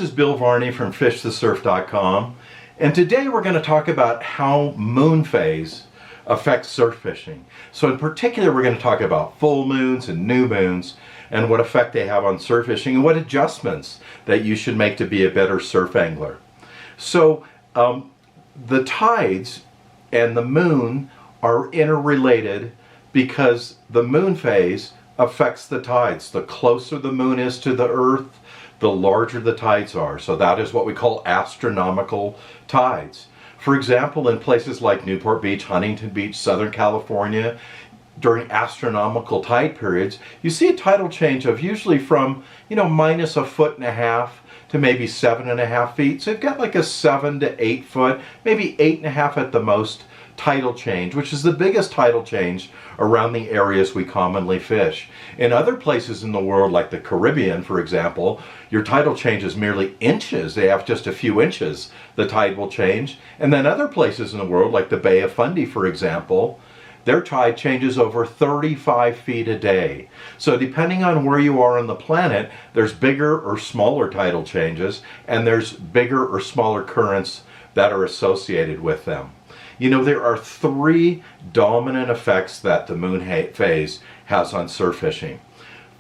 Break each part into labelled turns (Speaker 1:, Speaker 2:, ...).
Speaker 1: This is Bill Varney from FishTheSurf.com, and today we're going to talk about how moon phase affects surf fishing. So in particular, we're going to talk about full moons and new moons and what effect they have on surf fishing and what adjustments that you should make to be a better surf angler. So the tides and the moon are interrelated because the moon phase affects the tides. The closer the moon is to the earth, the larger the tides are. So that is what we call astronomical tides. For example, in places like Newport Beach, Huntington Beach, Southern California, during astronomical tide periods, you see a tidal change of usually from, minus 1.5 feet to maybe 7.5 feet. So you've got like a 7 to 8 foot, maybe 8.5 at the most tidal change, which is the biggest tidal change around the areas we commonly fish. In other places in the world, like the Caribbean, for example, your tidal change is merely inches. They have just a few inches, the tide will change. And then other places in the world, like the Bay of Fundy, for example, their tide changes over 35 feet a day. So depending on where you are on the planet, there's bigger or smaller tidal changes, and there's bigger or smaller currents that are associated with them. There are three dominant effects that the moon phase has on surf fishing.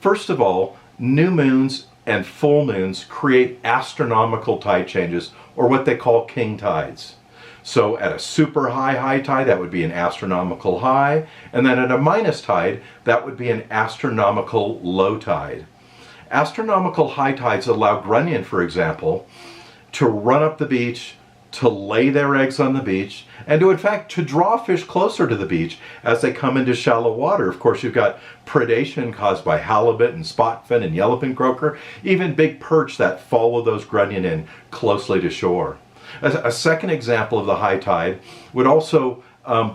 Speaker 1: First of all, new moons and full moons create astronomical tide changes, or what they call king tides. So at a super high tide, that would be an astronomical high, and then at a minus tide, that would be an astronomical low tide. Astronomical high tides allow grunion, for example, to run up the beach, to lay their eggs on the beach, and to, in fact, to draw fish closer to the beach as they come into shallow water. Of course, you've got predation caused by halibut and spotfin and yellowfin croaker, even big perch that follow those grunion in closely to shore. A second example of the high tide would also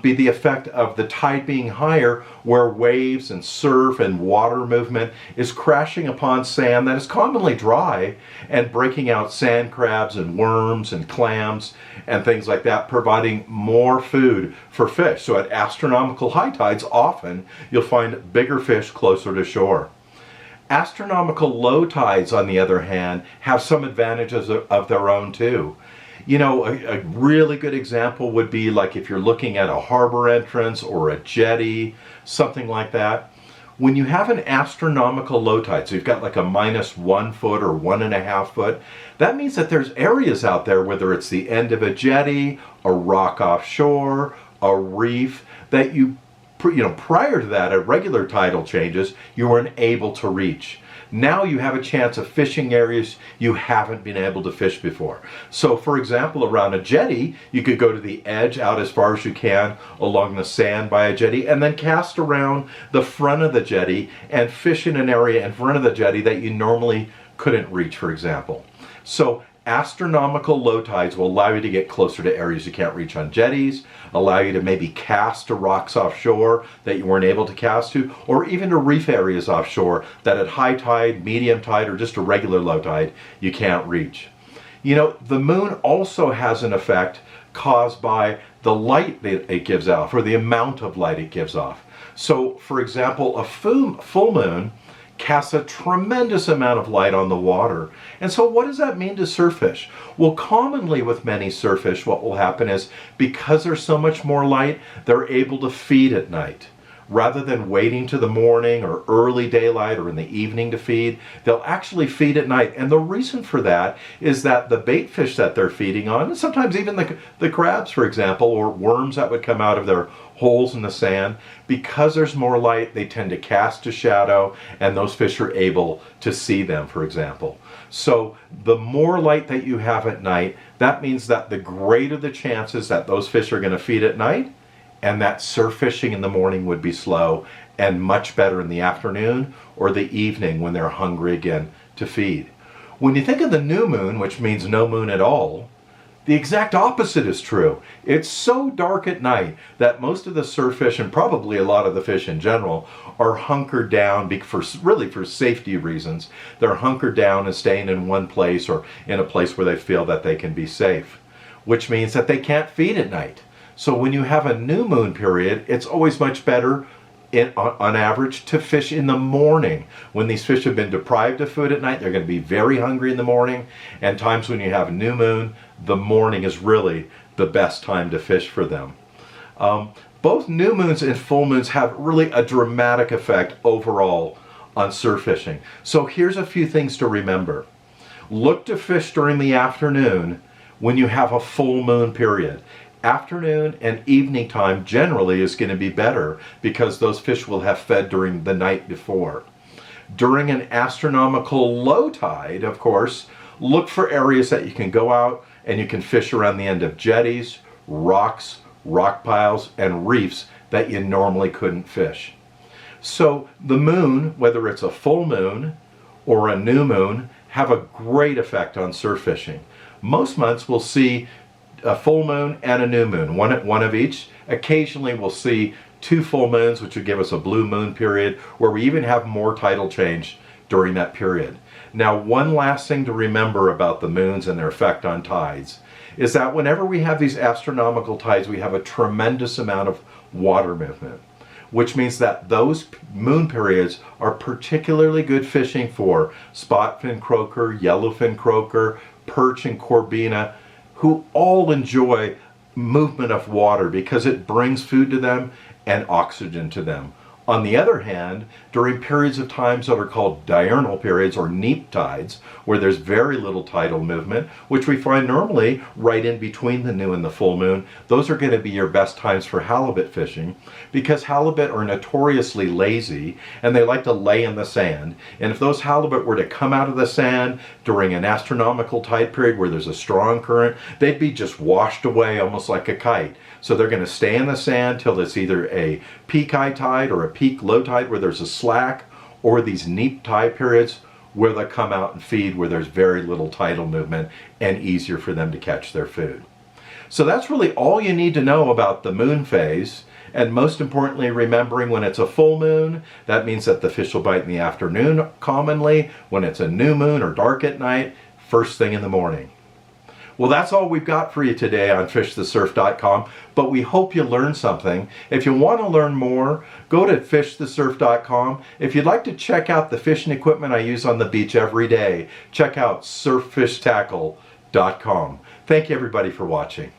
Speaker 1: be the effect of the tide being higher, where waves and surf and water movement is crashing upon sand that is commonly dry and breaking out sand crabs and worms and clams and things like that, providing more food for fish. So at astronomical high tides, often you'll find bigger fish closer to shore. Astronomical low tides, on the other hand, have some advantages of their own too. A really good example would be like if you're looking at a harbor entrance or a jetty, something like that. When you have an astronomical low tide, so you've got like a minus 1 foot or 1.5 foot, that means that there's areas out there, whether it's the end of a jetty, a rock offshore, a reef, that prior to that, at regular tidal changes, you weren't able to reach. Now you have a chance of fishing areas you haven't been able to fish before. So for example, around a jetty, you could go to the edge out as far as you can along the sand by a jetty, and then cast around the front of the jetty and fish in an area in front of the jetty that you normally couldn't reach, for example. So astronomical low tides will allow you to get closer to areas you can't reach on jetties, allow you to maybe cast to rocks offshore that you weren't able to cast to, or even to reef areas offshore that at high tide, medium tide, or just a regular low tide you can't reach. The moon also has an effect caused by the light that it gives off, or the amount of light it gives off. So for example, a full moon casts a tremendous amount of light on the water. And so what does that mean to surf fish? Well, commonly with many surf fish, what will happen is, because there's so much more light, they're able to feed at night. Rather than waiting to the morning or early daylight or in the evening to feed, they'll actually feed at night. And the reason for that is that the bait fish that they're feeding on, and sometimes even the crabs, for example, or worms that would come out of their holes in the sand, because there's more light, they tend to cast to shadow, and those fish are able to see them, for example. So the more light that you have at night, that means that the greater the chances that those fish are going to feed at night, and that surf fishing in the morning would be slow, and much better in the afternoon or the evening when they're hungry again to feed. When you think of the new moon, which means no moon at all, the exact opposite is true. It's so dark at night that most of the surf fish, and probably a lot of the fish in general, are hunkered down for safety reasons. They're hunkered down and staying in one place, or in a place where they feel that they can be safe, which means that they can't feed at night. So when you have a new moon period, it's always much better on average to fish in the morning. When these fish have been deprived of food at night, they're going to be very hungry in the morning, and times when you have a new moon, the morning is really the best time to fish for them. Both new moons and full moons have really a dramatic effect overall on surf fishing. So here's a few things to remember. Look to fish during the afternoon when you have a full moon period. Afternoon and evening time generally is going to be better because those fish will have fed during the night before. During an astronomical low tide, of course, look for areas that you can go out and you can fish around the end of jetties, rocks, rock piles, and reefs that you normally couldn't fish. So the moon, whether it's a full moon or a new moon, have a great effect on surf fishing. Most months we'll see a full moon and a new moon, one of each. Occasionally we'll see 2 full moons, which would give us a blue moon period, where we even have more tidal change during that period. Now, one last thing to remember about the moons and their effect on tides is that whenever we have these astronomical tides, we have a tremendous amount of water movement, which means that those moon periods are particularly good fishing for spotfin croaker, yellowfin croaker, perch, and corbina, who all enjoy movement of water because it brings food to them and oxygen to them. On the other hand, during periods of times that are called diurnal periods or neap tides, where there's very little tidal movement, which we find normally right in between the new and the full moon, those are going to be your best times for halibut fishing, because halibut are notoriously lazy and they like to lay in the sand. And if those halibut were to come out of the sand during an astronomical tide period where there's a strong current, they'd be just washed away almost like a kite. So they're going to stay in the sand till it's either a peak high tide or a peak low tide where there's a slack, or these neap tide periods where they come out and feed where there's very little tidal movement and easier for them to catch their food. So that's really all you need to know about the moon phase. And most importantly, remembering when it's a full moon, that means that the fish will bite in the afternoon commonly. When it's a new moon or dark at night, first thing in the morning. Well, that's all we've got for you today on fishthesurf.com, but we hope you learned something. If you want to learn more, go to fishthesurf.com. If you'd like to check out the fishing equipment I use on the beach every day, check out surffishtackle.com. Thank you, everybody, for watching.